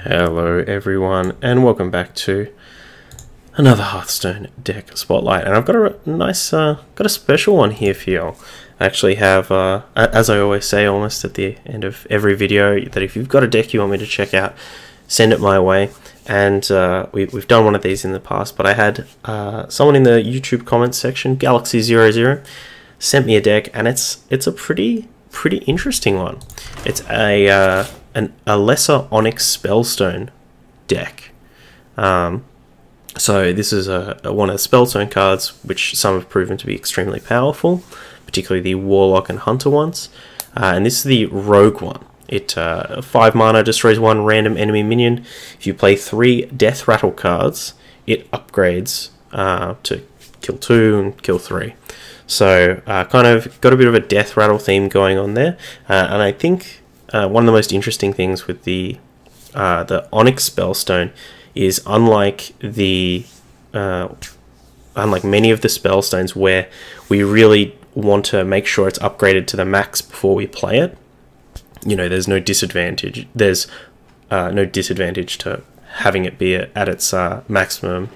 Hello everyone, and welcome back to another Hearthstone deck spotlight. And I've got a nice, got a special one here for you. I actually have, as I always say almost at the end of every video, that if you've got a deck you want me to check out, send it my way. And we've done one of these in the past, but I had someone in the YouTube comments section, Galaxy00, sent me a deck, and it's a pretty interesting one. It's a lesser Onyx Spellstone deck. So this is one of the Spellstone cards, which some have proven to be extremely powerful, particularly the Warlock and Hunter ones. And this is the Rogue one. It 5 mana, destroys 1 random enemy minion. If you play 3 Death Rattle cards, it upgrades to kill 2 and kill 3. So kind of got a bit of a Death Rattle theme going on there. And I think one of the most interesting things with the Onyx Spellstone is unlike many of the Spellstones where we really want to make sure it's upgraded to the max before we play it. You know, there's no disadvantage. There's no disadvantage to having it be at its maximum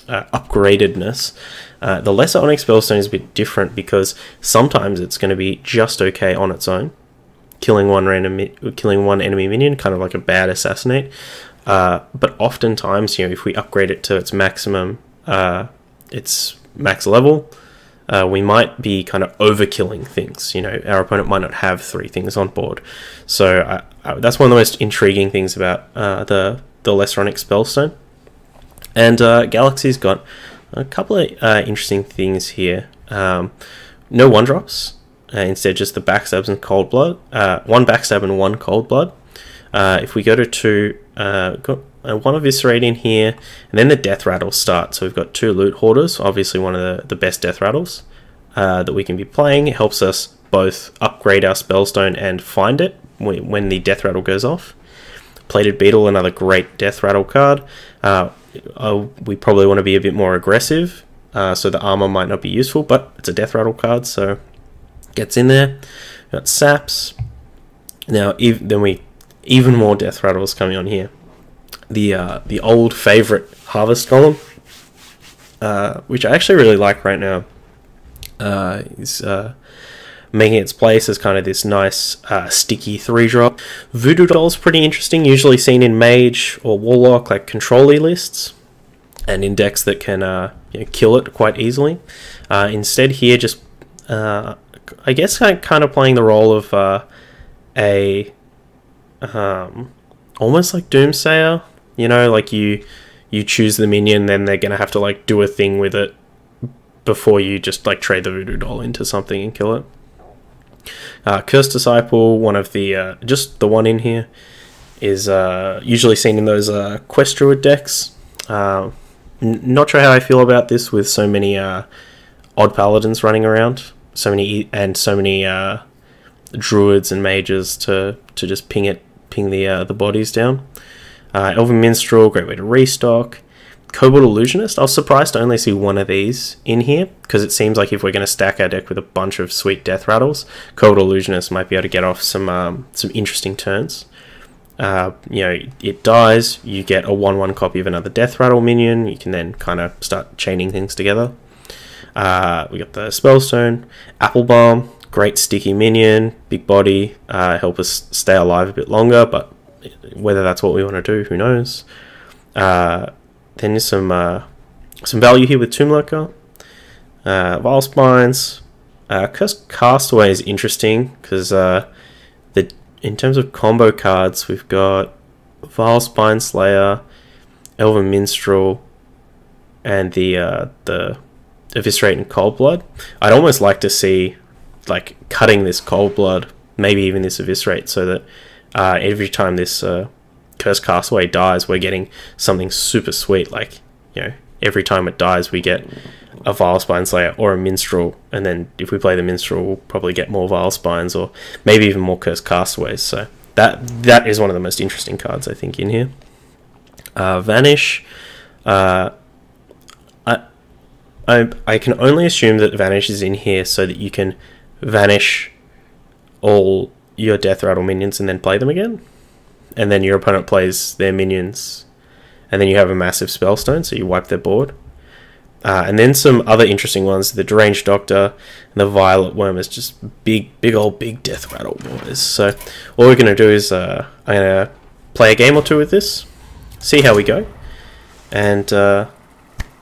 upgradedness. The lesser Onyx Spellstone is a bit different because sometimes it's going to be just okay on its own, killing one enemy minion, kind of like a bad assassinate. But oftentimes, you know, if we upgrade it to its maximum, its max level, we might be kind of overkilling things. You know, our opponent might not have 3 things on board. So that's one of the most intriguing things about the lesser Onyx Spellstone. And Galaxy's got a couple of interesting things here. No 1-drops. Instead, just the backstabs and cold blood. 1 backstab and 1 cold blood. If we go to 2, got 1 eviscerate in here, and then the death rattles start. So we've got 2 loot hoarders, obviously one of the best death rattles that we can be playing. It helps us both upgrade our spellstone and find it when the death rattle goes off. Plated Beetle, another great death rattle card. We probably want to be a bit more aggressive, so the armor might not be useful, but it's a death rattle card, so gets in there. We've got saps. Now, even more death rattles coming on here. The old favorite Harvest Golem, which I actually really like right now, is making its place as kind of this nice sticky 3-drop. Voodoo Doll's pretty interesting, usually seen in Mage or Warlock, like control-y lists, and in decks that can you know, kill it quite easily. Instead here, just I guess kind of playing the role of almost like Doomsayer. You know, like you choose the minion, then they're gonna have to like do a thing with it before you just like trade the Voodoo Doll into something and kill it. Cursed Disciple, one of the just the one in here, is usually seen in those Quest Druid decks. Not sure how I feel about this with so many odd paladins running around, so many druids and mages to just ping the bodies down. Elven Minstrel, great way to restock. Kobold Illusionist, I was surprised to only see 1 of these in here, because it seems like if we're going to stack our deck with a bunch of sweet death rattles, Kobold Illusionist might be able to get off some interesting turns. You know, it dies, you get a 1/1 copy of another death rattle minion, you can then kind of start chaining things together. We got the Spellstone, Applebalm, great sticky minion, big body, help us stay alive a bit longer, but whether that's what we want to do, who knows. Then there's some value here with Tomb Lurker, Vile Spines. Cursed Castaway is interesting because in terms of combo cards, we've got Vile Spine Slayer, Elven Minstrel, and the Eviscerate and Cold Blood. I'd almost like to see like cutting this Cold Blood, maybe even this Eviscerate, so that every time this Cursed Castaway dies, we're getting something super sweet. Like, you know, every time it dies, we get a Vile Spine Slayer or a Minstrel, and then if we play the Minstrel, we'll probably get more Vile Spines or maybe even more Cursed Castaways. So that is one of the most interesting cards, I think, in here. Vanish. I can only assume that Vanish is in here so that you can vanish all your Death Rattle minions and then play them again. and then your opponent plays their minions, and then you have a massive Spellstone, so you wipe their board. And then some other interesting ones, the Deranged Doctor and the Violet Worm is just big death rattle boys. So all we're going to do is I'm going to play a game or two with this, see how we go, and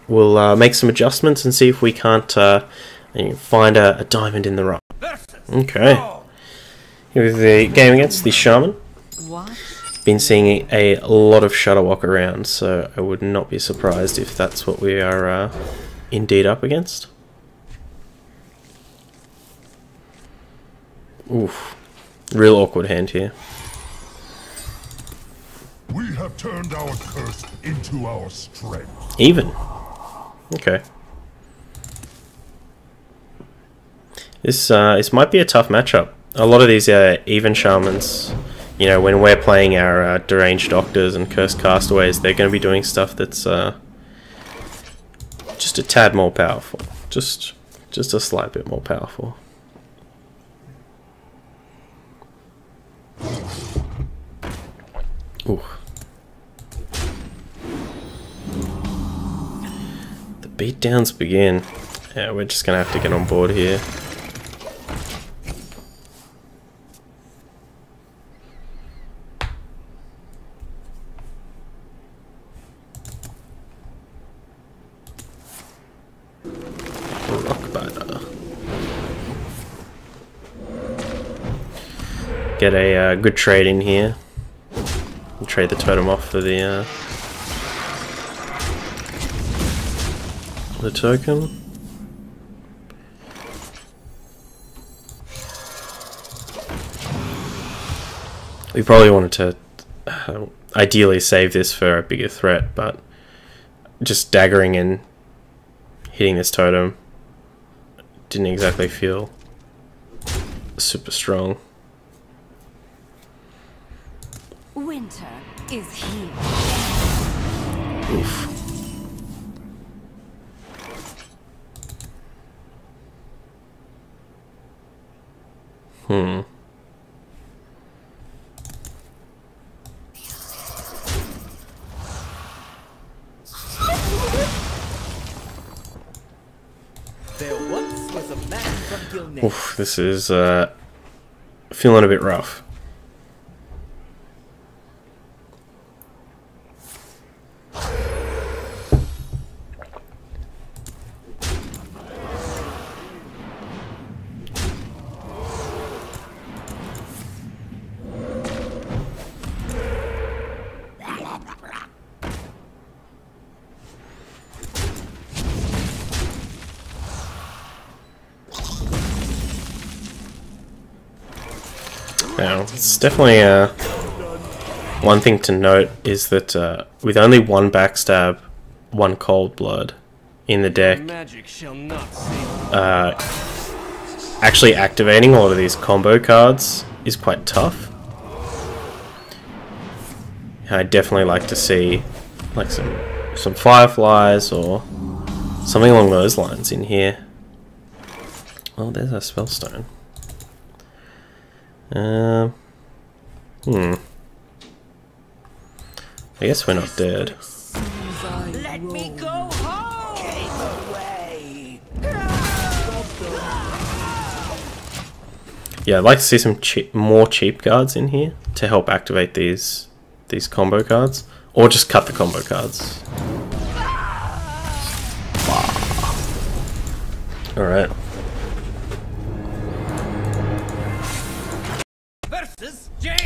we'll make some adjustments and see if we can't find a diamond in the rough. Okay. Here with the game against the Shaman. Been seeing a lot of Shutterwalk around, so I would not be surprised if that's what we are indeed up against. Oof. Real awkward hand here. We have turned our curse into our strength. Even. Okay. This might be a tough matchup. A lot of these even Shamans, you know, when we're playing our Deranged Doctors and Cursed Castaways, they're going to be doing stuff that's just a tad more powerful. Just a slight bit more powerful. Ooh. The beatdowns begin. Yeah, we're just going to have to get on board here. Get a good trade in here. We'll trade the totem off for the token. We probably wanted to ideally save this for a bigger threat, but just daggering and hitting this totem didn't exactly feel super strong. Winter is here. Oof. There once was a man from Gilnet. Oof, this is feeling a bit rough. Now, it's definitely one thing to note is that with only one backstab, one cold blood in the deck, actually activating a lot of these combo cards is quite tough. I'd definitely like to see like some fireflies or something along those lines in here. Oh, there's a Spellstone. I guess we're not dead. Let me go home. Take away. Yeah, I'd like to see some more cheap cards in here to help activate these combo cards, or just cut the combo cards. All right.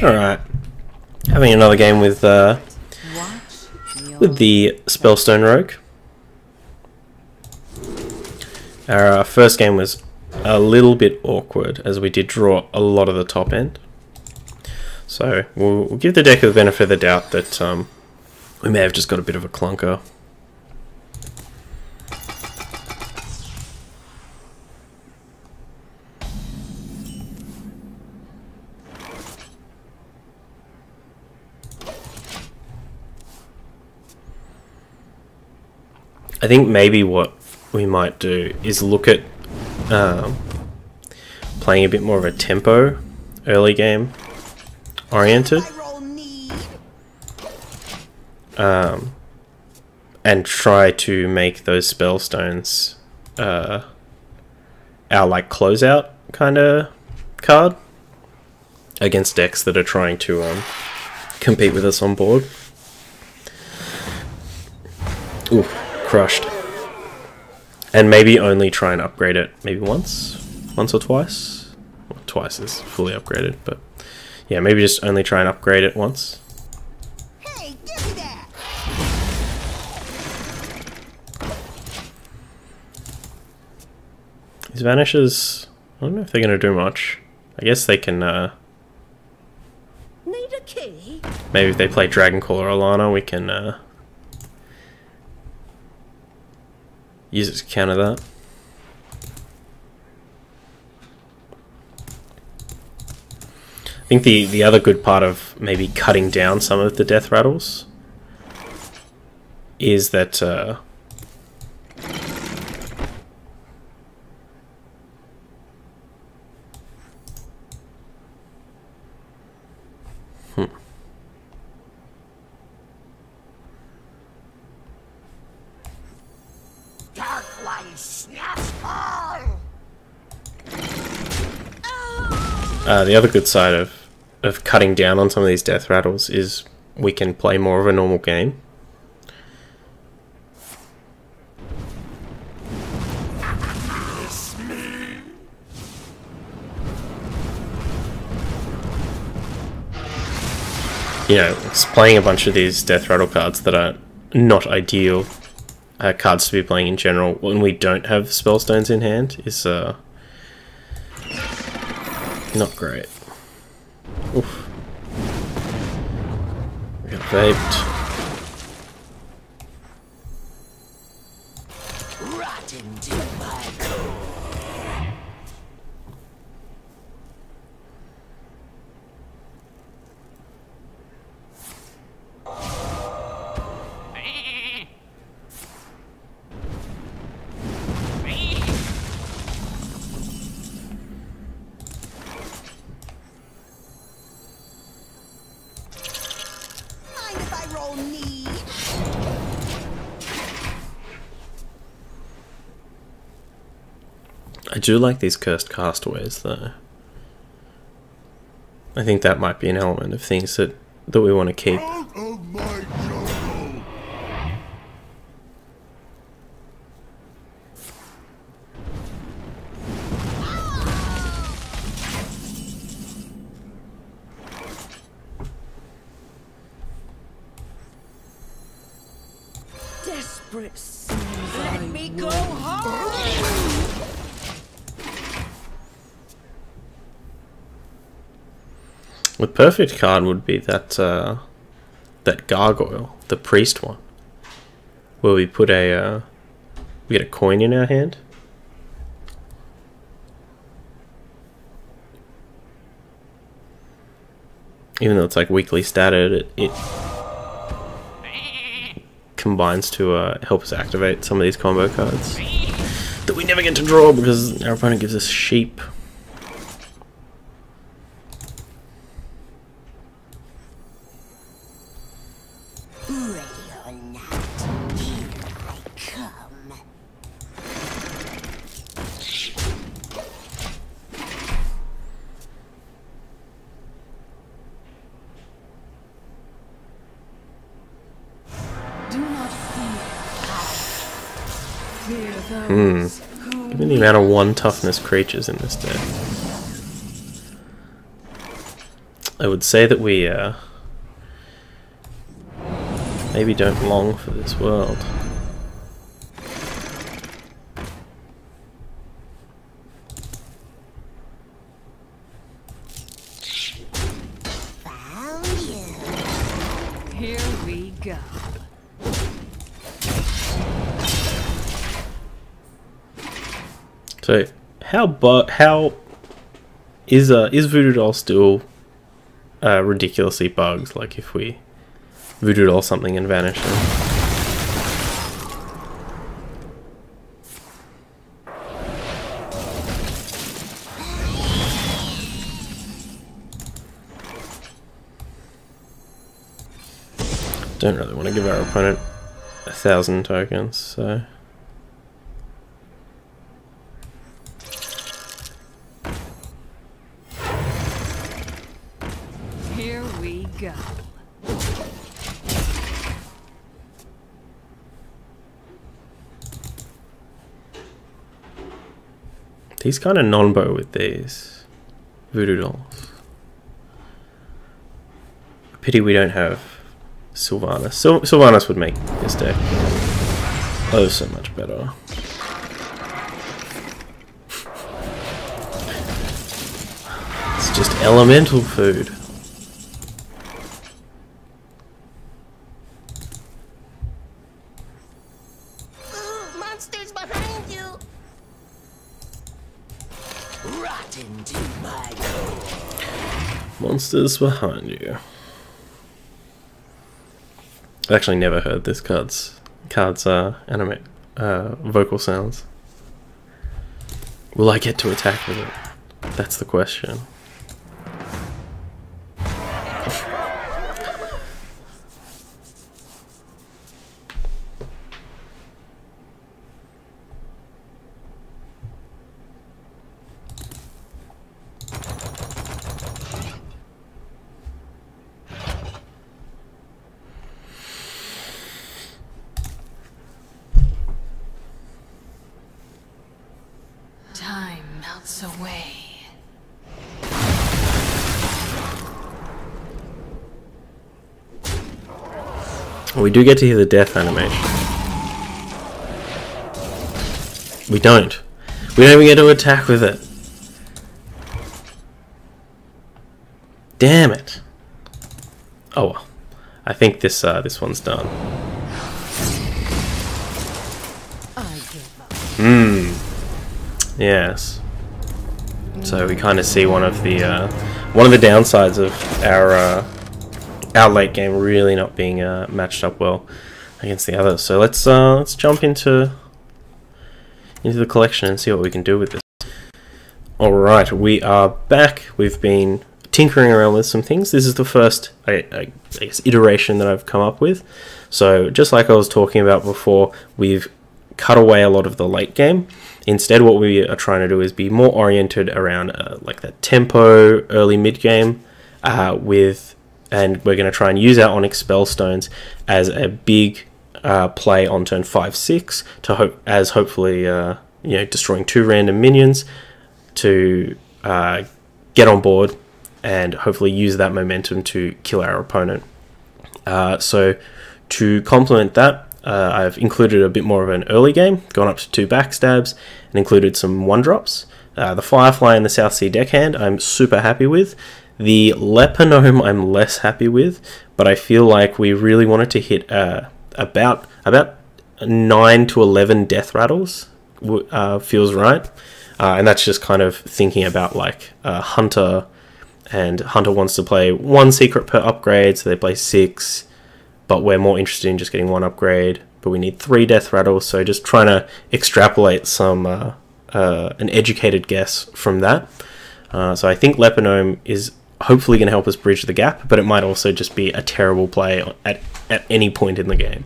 Alright, having another game with the Spellstone Rogue. Our first game was a little bit awkward as we did draw a lot of the top end. So we'll give the deck the benefit of the doubt that we may have just got a bit of a clunker. I think maybe what we might do is look at playing a bit more of a tempo early game oriented. and try to make those Spellstones our like closeout kind of card against decks that are trying to compete with us on board. Ooh, crushed. And maybe only try and upgrade it maybe once or twice. Well, twice is fully upgraded, but yeah, maybe just only try and upgrade it once. Hey, give me that. These vanishes, I don't know if they're going to do much. I guess they can, Need a key? maybe if they play Dragoncaller or Alana, we can use it to counter that. I think the other good part of maybe cutting down some of the death rattles is that Dark light snaps all. the other good side of cutting down on some of these death rattles is we can play more of a normal game. You know, it's playing a bunch of these death rattle cards that are not ideal cards to be playing in general when we don't have Spellstones in hand is not great. Oof. We got vaped. Rotten to my core. Mind if I roll knee? I do like these cursed castaways though. I think that might be an element of things that we want to keep. Out of my jungle! Desperate souls. Let me go home! The perfect card would be that that gargoyle, the priest one, where we put a we get a coin in our hand. Even though it's like weakly statted, it combines to help us activate some of these combo cards that we never get to draw because our opponent gives us sheep. Ready or not, here I come. Do not fear. Fear those who Given the amount of 1 toughness creatures in this deck, I would say that we maybe don't long for this world. Found you. Here we go. So how is Voodoo Doll still ridiculously bugged? Like if we Voodoo Doll something and vanish it. Don't really want to give our opponent 1,000 tokens, so... Here we go. He's kind of non-bow with these voodoo dolls. Pity we don't have Sylvanas. Sylvanas would make this deck oh so much better. It's just elemental food. Ooh, monsters behind you. Rot into my door. Monsters behind you. I've actually never heard this card's anime vocal sounds. Will I get to attack with it? That's the question. Time melts away. We do get to hear the death animation. We don't. We don't even get to attack with it. Damn it. Oh well. I think this one's done. I give up. Yes. So we kind of see one of the downsides of our late game really not being matched up well against the others. So let's jump into the collection and see what we can do with this. All right, we are back. We've been tinkering around with some things. This is the first, I guess, iteration that I've come up with. So just like I was talking about before, we've cut away a lot of the late game. Instead, what we are trying to do is be more oriented around like that tempo, early mid game, and we're going to try and use our Onyx Spellstones as a big play on turn 5-6 to hopefully destroying 2 random minions to get on board and hopefully use that momentum to kill our opponent. So to complement that, I've included a bit more of an early game, gone up to 2 backstabs, and included some 1-drops. The Firefly and the South Sea Deckhand I'm super happy with. The Leponome I'm less happy with, but I feel like we really wanted to hit about 9 to 11 death rattles feels right. And that's just kind of thinking about like Hunter, and Hunter wants to play 1 secret per upgrade, so they play 6. But we're more interested in just getting 1 upgrade, but we need 3 death rattles, so just trying to extrapolate some an educated guess from that. So I think Leponome is hopefully going to help us bridge the gap, but it might also just be a terrible play at any point in the game.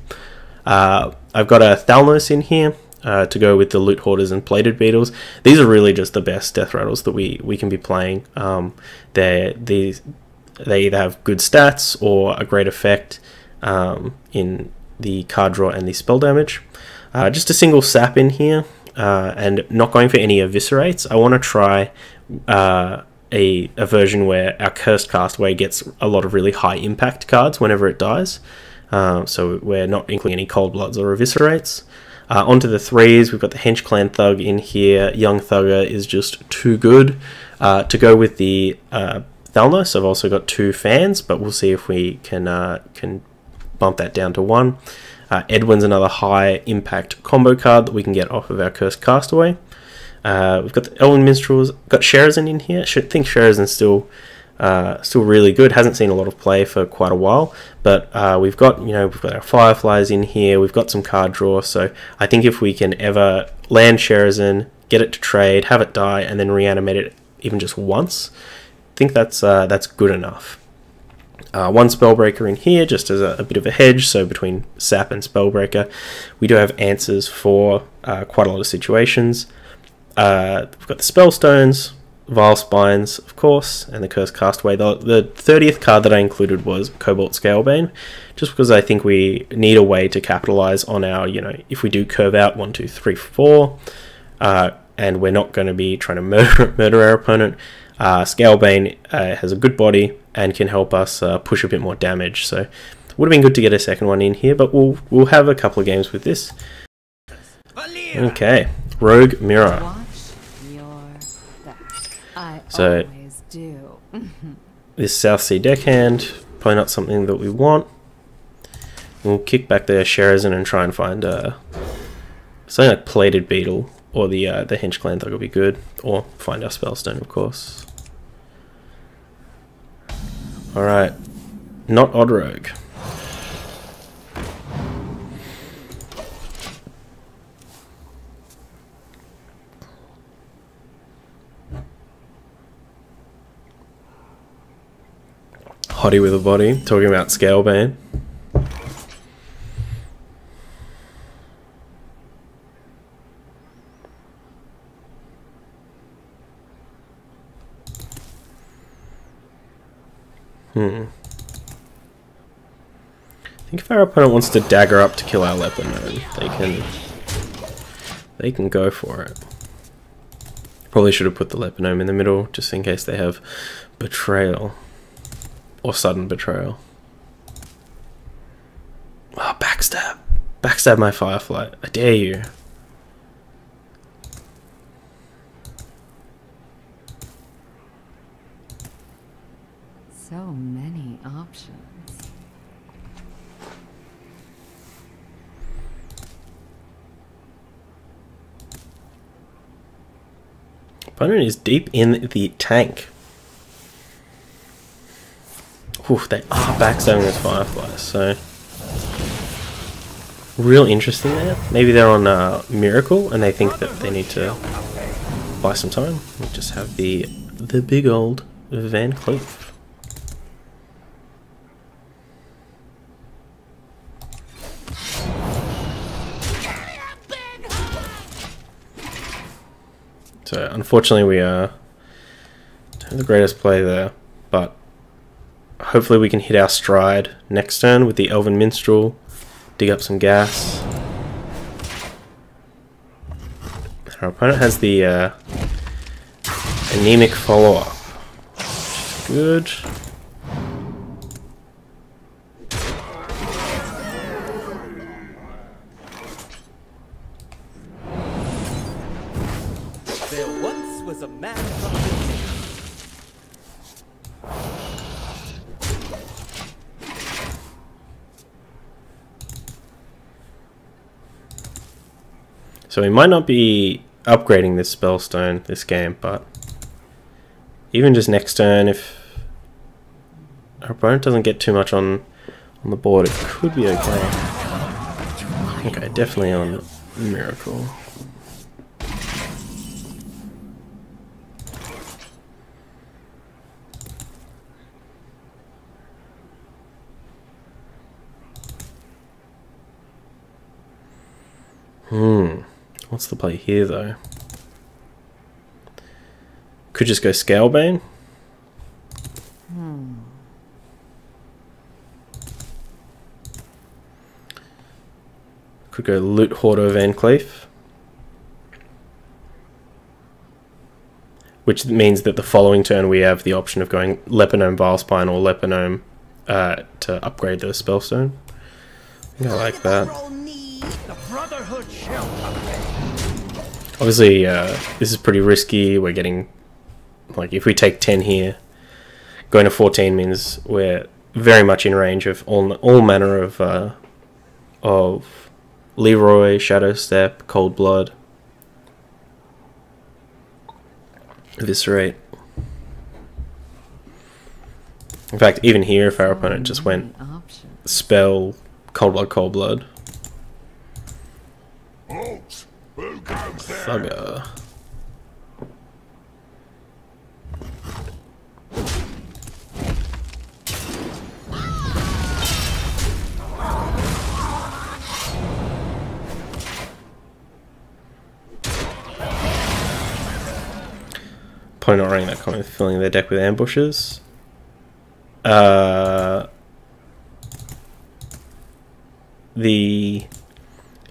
I've got a Thalnos in here to go with the Loot Hoarders and Plated Beetles. These are really just the best death rattles that we can be playing. They either have good stats or a great effect in the card draw and the spell damage. Just a single sap in here, and not going for any eviscerates. I want to try a version where our Cursed Castaway gets a lot of really high impact cards whenever it dies. So we're not including any Cold Bloods or eviscerates. Onto the 3s, we've got the Hench Clan Thug in here. Young Thugger is just too good. To go with the Thalnos, I've also got 2 fans, but we'll see if we can bump that down to 1. Edwin's another high impact combo card that we can get off of our Cursed Castaway. We've got the Elven Minstrels, got Sherazin in here. I think Sherazin's still really good. Hasn't seen a lot of play for quite a while, but we've got our Fireflies in here. We've got some card draw, so I think if we can ever land Sherazin, get it to trade, have it die, and then reanimate it even just once, I think that's good enough. One Spellbreaker in here just as a bit of a hedge, so between Sap and Spellbreaker we do have answers for quite a lot of situations. We've got the Spellstones, Vile Spines, of course, and the Cursed Castaway. The 30th card that I included was Cobalt Scalebane, just because I think we need a way to capitalize on our, if we do curve out 1, 2, 3, 4, and we're not going to be trying to murder our opponent. Scalebane has a good body and can help us push a bit more damage, so it would have been good to get a second one in here, but we'll have a couple of games with this. Okay, Rogue Mirror. Watch your back. I So- always do. This South Sea deckhand, probably not something that we want. We'll kick back the Sherazin and try and find something like Plated Beetle, or the Hench Clan Thug will be good, or find our Spellstone, of course. Alright, not Odd Rogue. Hottie with a body, talking about Scalebane. I think if our opponent wants to dagger up to kill our Leper Gnome, they can go for it. Probably should have put the Leper Gnome in the middle, just in case they have Betrayal. Or Sudden Betrayal. Oh, backstab. Backstab my Firefly. I dare you. So many options. Opponent is deep in the tank. Oof, they are backstabbing those Fireflies, so real interesting there. Maybe they're on Miracle and they think that they need to buy some time. We just have the big old Van Cleef. So unfortunately we don't have the greatest play there, but hopefully we can hit our stride next turn with the Elven Minstrel, dig up some gas. Our opponent has the Anemic Follow-Up, which is good. There once was a man from Gilnean. So we might not be upgrading this Spellstone this game, but even just next turn, if our opponent doesn't get too much on the board, it could be okay. Okay, definitely on Miracle. What's the play here, though? Could just go Scalebane. Could go Loot Hordo Van Cleef. Which means that the following turn we have the option of going Leper Gnome Vilespine or Leper Gnome to upgrade the Spellstone. I think I like that. The Brotherhood shall come. Obviously, this is pretty risky. We're getting, like, if we take 10 here, going to 14 means we're very much in range of all manner of Leroy, Shadow Step, Cold Blood, Eviscerate. In fact, even here, if our opponent just went Spell, Cold Blood. Folks, who goes there? Thugger. probably not running that comment, filling their deck with ambushes.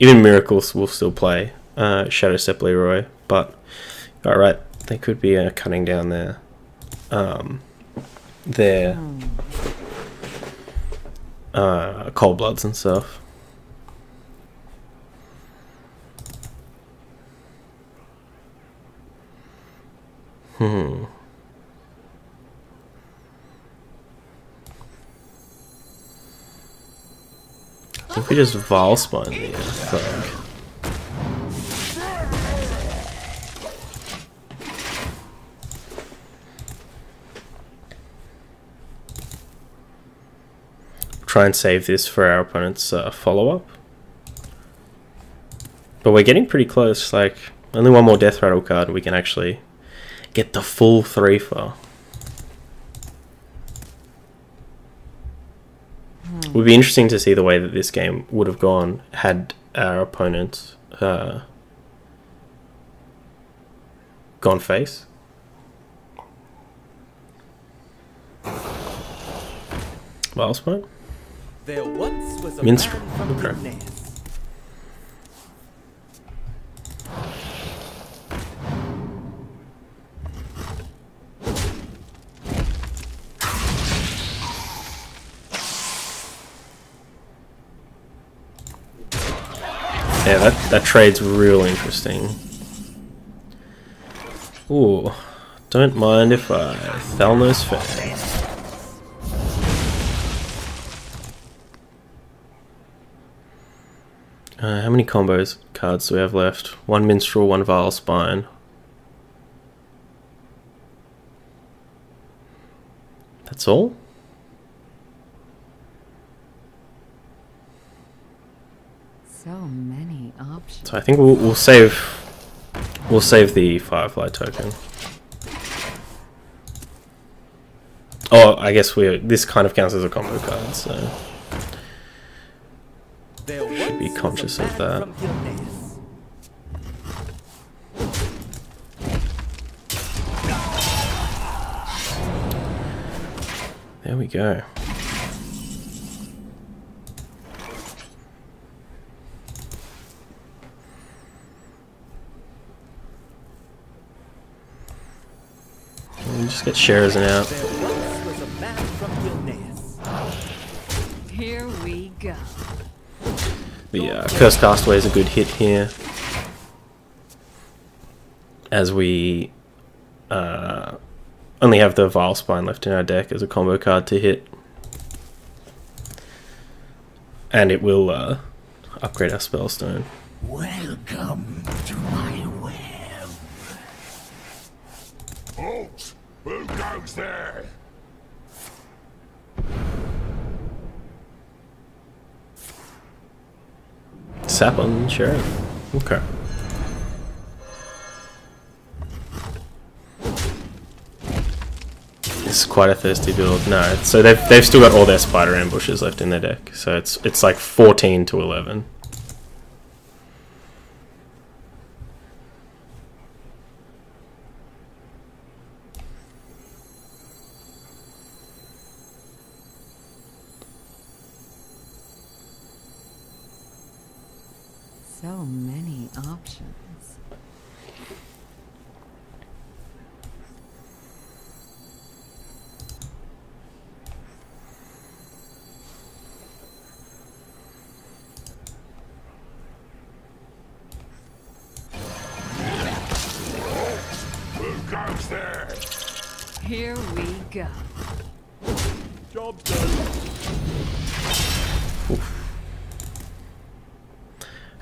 Even Miracles will still play Shadow Step Leroy, but alright, they could be cutting down their Cold Bloods and stuff. I think we just Vilespine the thug. Try and save this for our opponent's follow-up. But we're getting pretty close, like, only one more Death Rattle card and we can actually get the full 3-for. Would be interesting to see the way that this game would have gone had our opponent gone face. Vilespine? There once was a Minstrel. man from Okay. Gilneas. Yeah, that trade's real interesting. Ooh, don't mind if I Thalnos Fair. How many combos cards do we have left? One Minstrel, one Vilespine. That's all? So many options. So I think we'll save the Firefly token. Oh, I guess this kind of counts as a combo card, so should be conscious of that. There we go. We'll just get Sherazin out. Here we go. The Cursed Castaway is a good hit here, as we only have the Vilespine left in our deck as a combo card to hit, and it will upgrade our Spellstone. Welcome to my web. Halt! Who goes there? Sap on Sharon. Okay. This is quite a thirsty build. No, so they've still got all their spider ambushes left in their deck. So it's like 14 to 11. So many options. Who goes there? Here we go. Job done.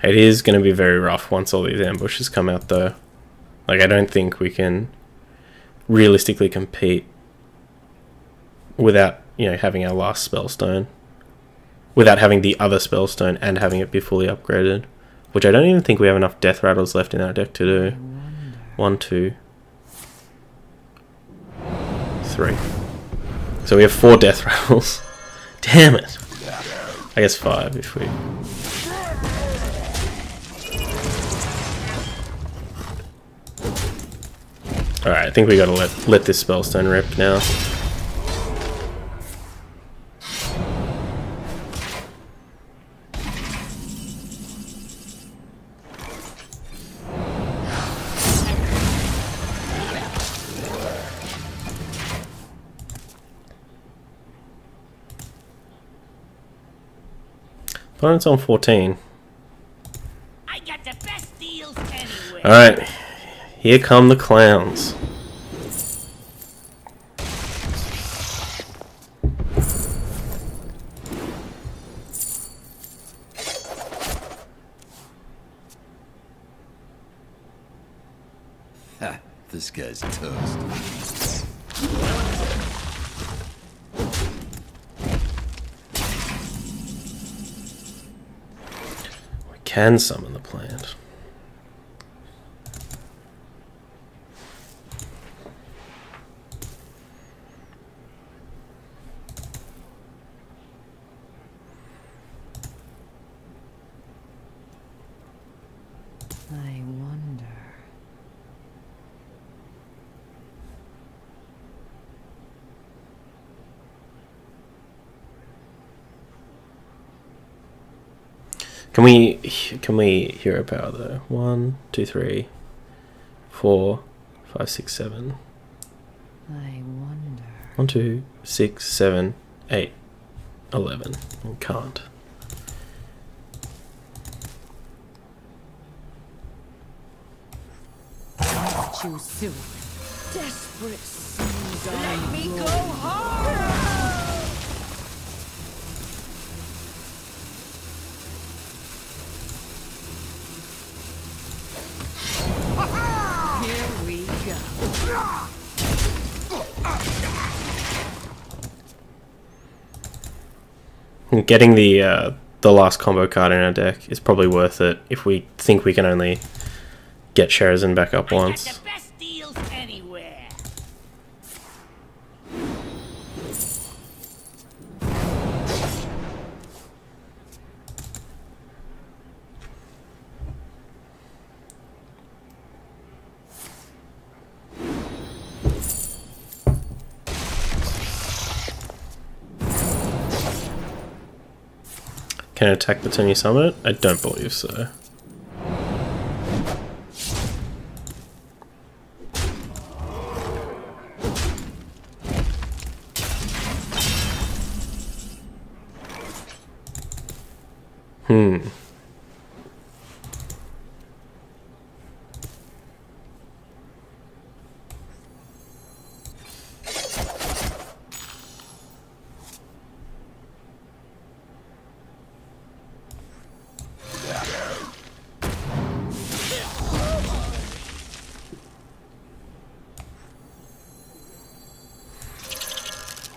It is going to be very rough once all these ambushes come out, though. Like, I don't think we can realistically compete without, having our last Spellstone. Without having the other Spellstone and having it be fully upgraded. Which I don't even think we have enough Death Rattles left in our deck to do. 1, 2, 3. So we have 4 Death Rattles. Damn it! I guess 5 if we... Alright, I think we gotta let this Spellstone rip now. Opponent's on 14. I got the best deals anywhere. Alright, here come the clowns. Ha, this guy's toast. We can summon the plant. I wonder. Can we hero power though? 1, 2, 3, 4, 5, 6, 7. I wonder. 1, 2, 6, 7, 8, 11. We can't. Too soon. Desperate seas Let me go hard. Here we go. Getting the last combo card in our deck is probably worth it if we think we can only get Sherazin back up I got once. the best deals anywhere. Can it attack the turn you summon it? I don't believe so.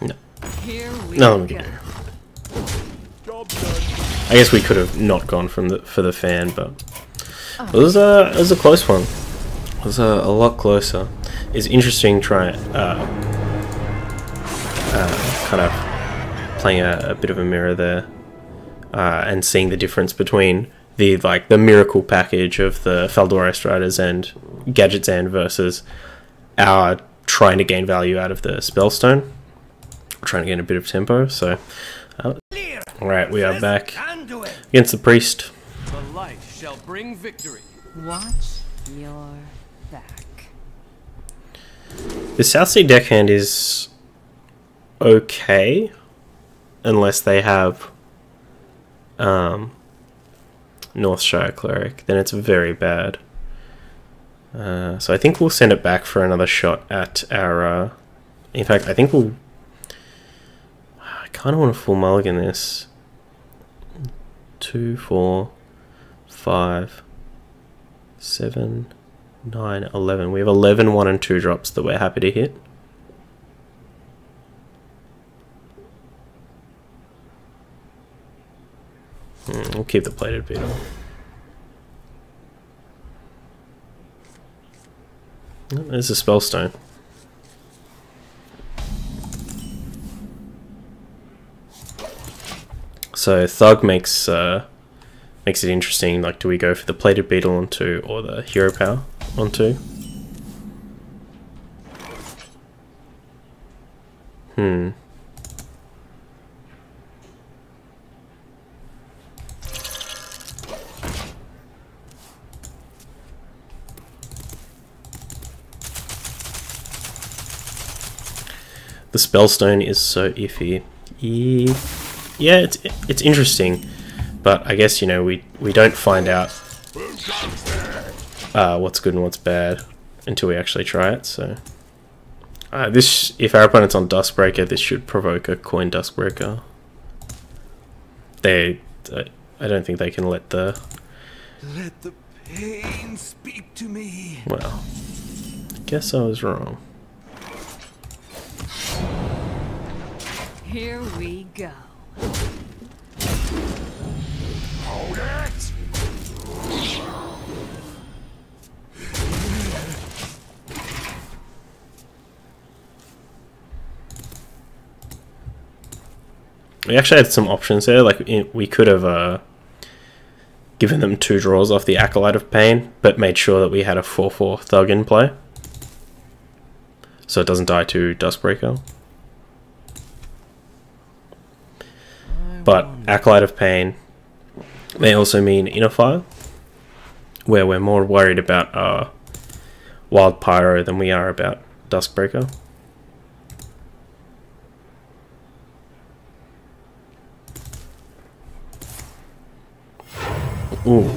No. Here we No, go. I guess we could have not gone for the fan, but it was a close one. It was a lot closer. It's interesting trying kind of playing a bit of a mirror there and seeing the difference between the miracle package of the Faldora Striders and Gadget Zand versus our trying to gain value out of the Spellstone. Trying to gain a bit of tempo, so alright, we are back against the priest. The light shall bring victory. Watch your back. The Southsea deckhand is okay unless they have Northshire Cleric, then it's very bad. So I think we'll send it back for another shot at our in fact I think we'll I kind of want to full mulligan this. 2, 4, 5, 7, 9, 11. We have 11 1 and 2 drops that we're happy to hit. We'll keep the plated beetle. There's a Spellstone. So Thug makes it interesting. Like, do we go for the plated beetle on 2 or the hero power on 2? The Spellstone is so iffy. Yeah, it's interesting, but I guess, you know, we don't find out what's good and what's bad until we actually try it. So this, if our opponent's on Duskbreaker, this should provoke a coin Duskbreaker. I don't think they can let the pain speak to me. Well, guess I was wrong. Here we go. Hold it! We actually had some options there. Like, we could have given them 2 draws off the Acolyte of Pain, but made sure that we had a 4/4 Thug in play, so it doesn't die to Duskbreaker. But Acolyte of Pain may also mean Inner Fire, where we're more worried about Wild Pyro than we are about Duskbreaker. Ooh.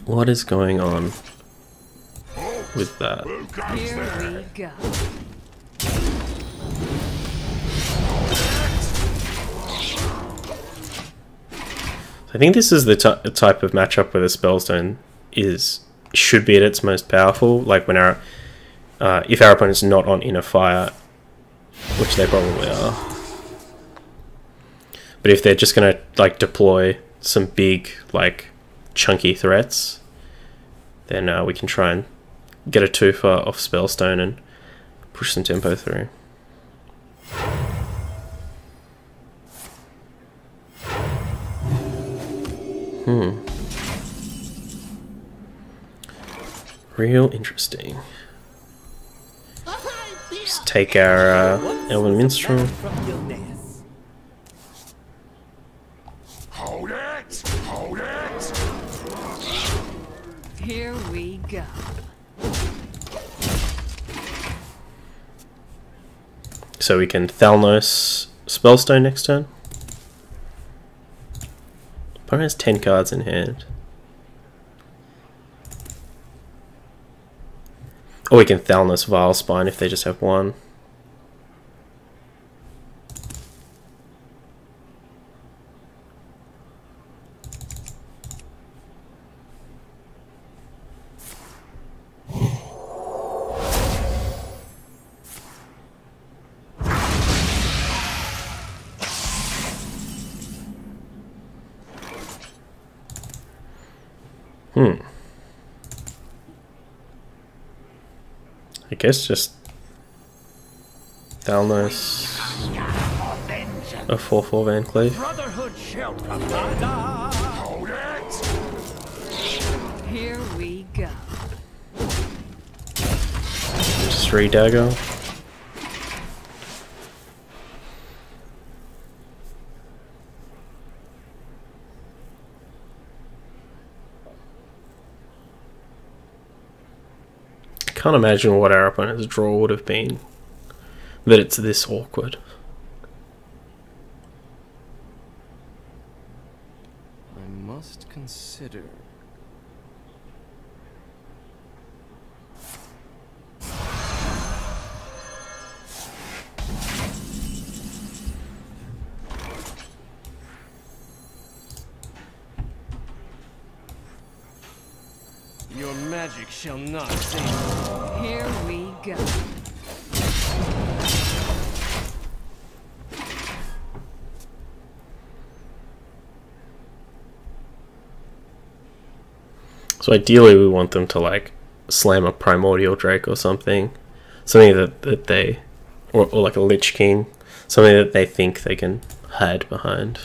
What is going on with that? Here we go. I think this is the type of matchup where the Spellstone should be at its most powerful. Like when if our opponent's not on Inner Fire, which they probably are. But if they're just gonna like deploy some big like chunky threats, then we can try and get a 2-for off Spellstone and push some tempo through. Real interesting. Just take our Elven Minstrel. Hold it! Hold it! Here we go. So we can Thalnos Spellstone next turn. Opponent has 10 cards in hand. Or we can Thalnos Vile Spine if they just have 1. I guess just Thalnos a 4/4 Van Cleave. Brotherhood shall come. Hold it! Here we go. Just 3 dagger. Can't imagine what our opponent's draw would have been that it's this awkward. I must consider. Your magic shall not save me. Here we go. So ideally we want them to like slam a Primordial Drake or something. Something that they or like a Lich King. Something that they think they can hide behind.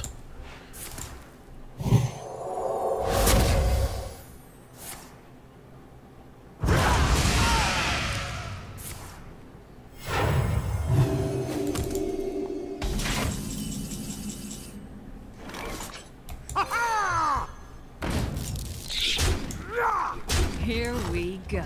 go.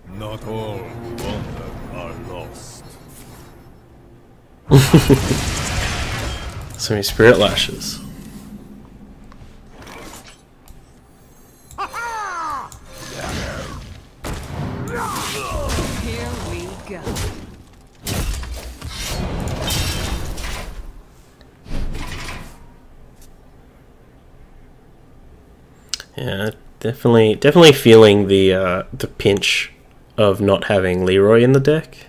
Not all who wander are lost. So many spirit lashes. Here we go. Yeah, definitely feeling the pinch of not having Leroy in the deck.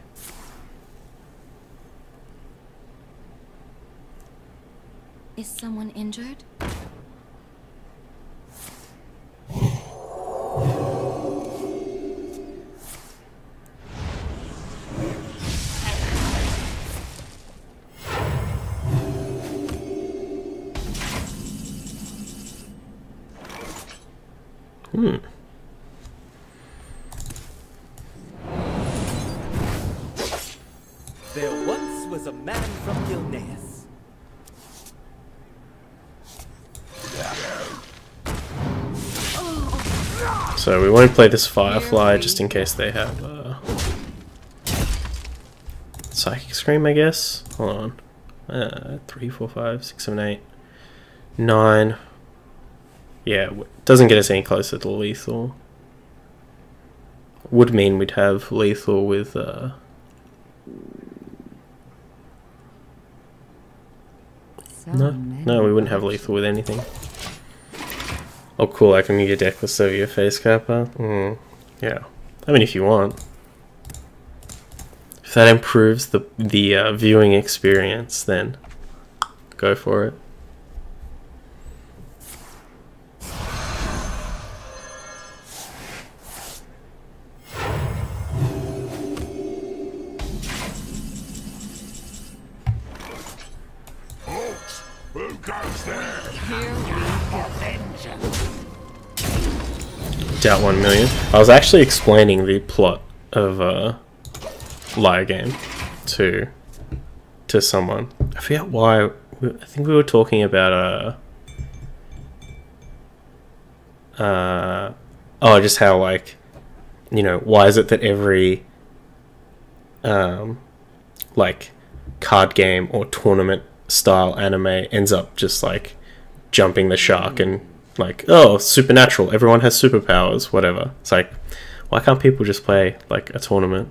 Is someone injured? There once was a man from Gilneas. So we won't play this Firefly just in case they have Psychic Scream, I guess. Hold on. 3, 4, 5, 6, 7, 8, 9. Yeah, doesn't get us any closer to lethal. Would mean we'd have lethal with No, we wouldn't have lethal with anything. Oh cool, I can make your deck with Severe Face Kappa. Yeah. I mean, if you want. If that improves the viewing experience, then go for it. Folks, who goes there? Here we go. Doubt 1 million. I was actually explaining the plot of Liar Game to someone. I forget why. I think we were talking about oh, just how, like, you know, why is it that every like card game or tournament style anime ends up just like jumping the shark and like, oh, supernatural, everyone has superpowers, whatever. It's like, why can't people just play like a tournament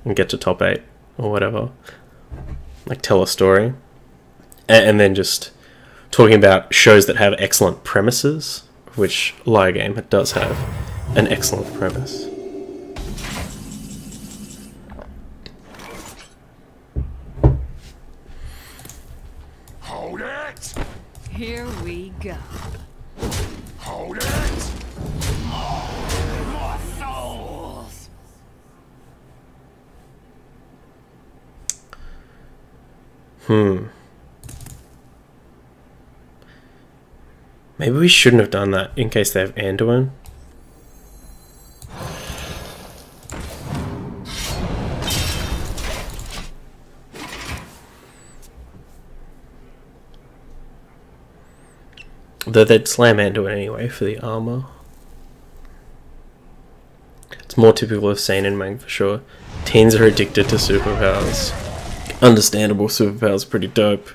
and get to top 8 or whatever, like tell a story, and then just talking about shows that have excellent premises, which Liar Game does have an excellent premise. Hold it! Here we go. Hold it! More souls. Maybe we shouldn't have done that in case they have Anduin. Though they'd slam Anduin anyway for the armor. It's more typical of Seinen Mang for sure. Teens are addicted to superpowers. Understandable, superpowers are pretty dope.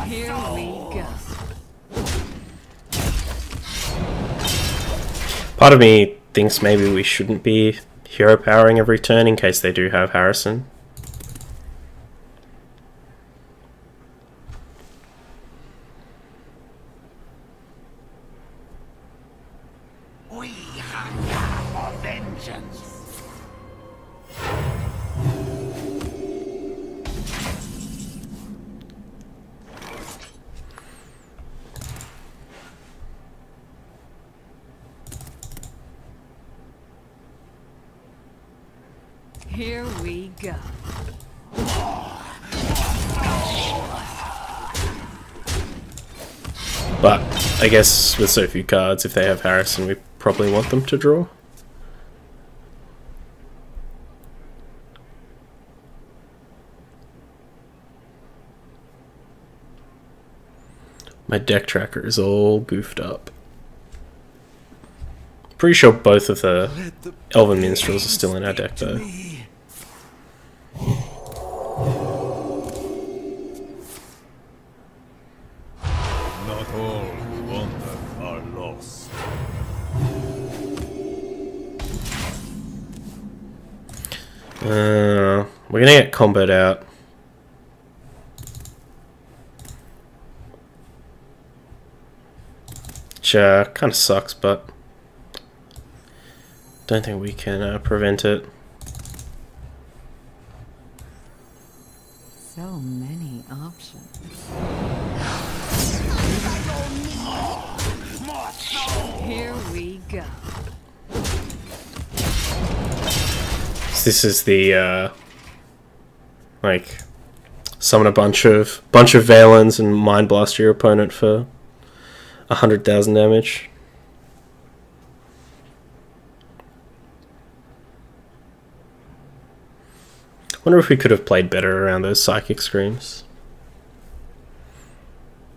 Here we go. Part of me thinks maybe we shouldn't be hero powering every turn in case they do have Harrison. We hunger for vengeance. Here we go. More But I guess with so few cards, if they have Harrison, we probably want them to draw. My deck tracker is all goofed up. Pretty sure both of the Elven Minstrels are still in our deck though. Not all who wander are lost. We're gonna get comboed out. Which kind of sucks, but don't think we can prevent it. So many options. Here we go. So this is the like summon a bunch of Valens and Mind Blast your opponent for 100,000 damage. Wonder if we could have played better around those psychic screams.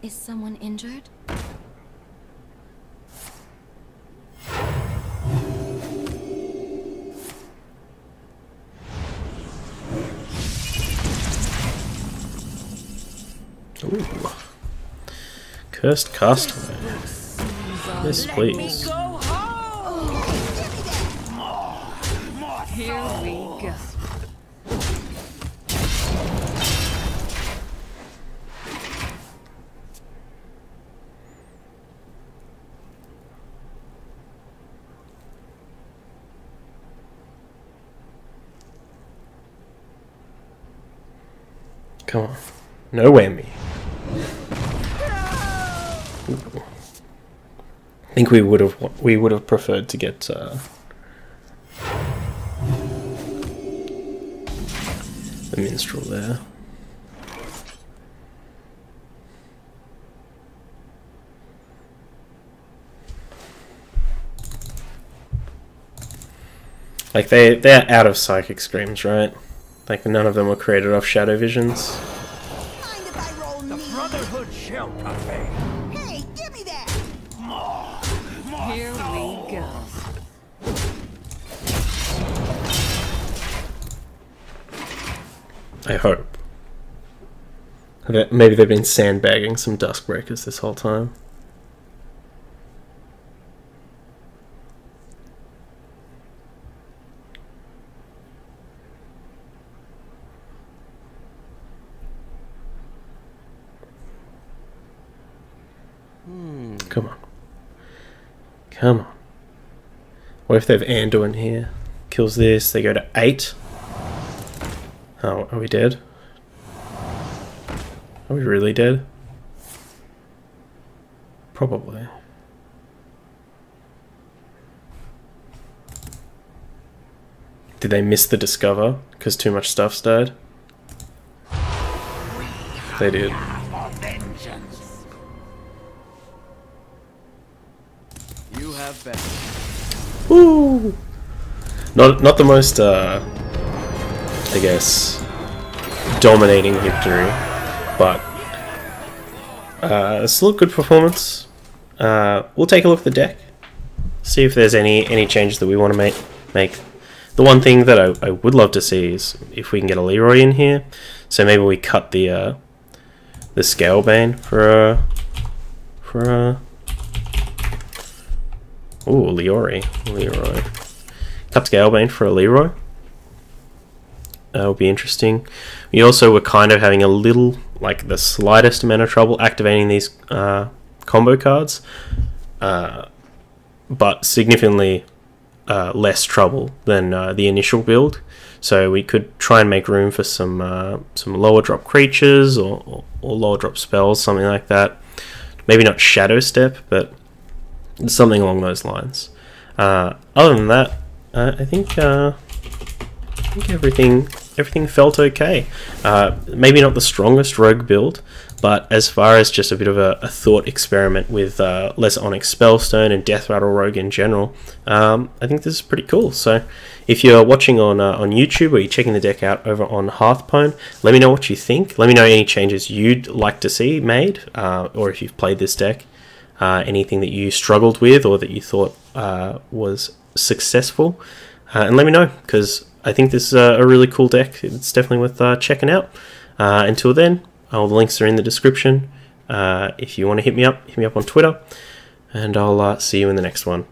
Is someone injured? Ooh. Cursed Castaway. Yes, please. Here we go. Come on. No whammy. Ooh. I think we would have preferred to get the minstrel there. Like they're out of psychic screams, right? Like none of them were created off shadow visions. Mind if I roll The me? Brotherhood shall prevail. Hey, give me that! Here we go. I hope. Maybe they've been sandbagging some Duskbreakers this whole time. Come on. Come on. What if they have Anduin here? Kills this, they go to 8. Oh, are we dead? Are we really dead? Probably. Did they miss the discover because too much stuff's died? They did. You have been. Woo! Not the most, I guess, dominating victory, but still a good performance. We'll take a look at the deck, see if there's any changes that we want to make. The one thing that I would love to see is if we can get a Leroy in here. So maybe we cut the Scalebane for ooh, Leroy. Cut Scalebane for a Leroy. That would be interesting. We also were kind of having a little, like the slightest amount of trouble activating these combo cards, but significantly less trouble than the initial build. So we could try and make room for some lower drop creatures or lower drop spells, something like that. Maybe not Shadow Step, but something along those lines. Other than that, I think everything felt okay. Maybe not the strongest rogue build, But as far as just a bit of a thought experiment with Lesser Onyx Spellstone and Death Rattle Rogue in general, I think this is pretty cool. So if you're watching on YouTube or you're checking the deck out over on Hearthstone, let me know what you think. Let me know any changes you'd like to see made, or if you've played this deck, anything that you struggled with or that you thought was successful, and let me know, because I think this is a really cool deck. It's definitely worth checking out. Until then, all the links are in the description. If you want to hit me up on Twitter, and I'll see you in the next one.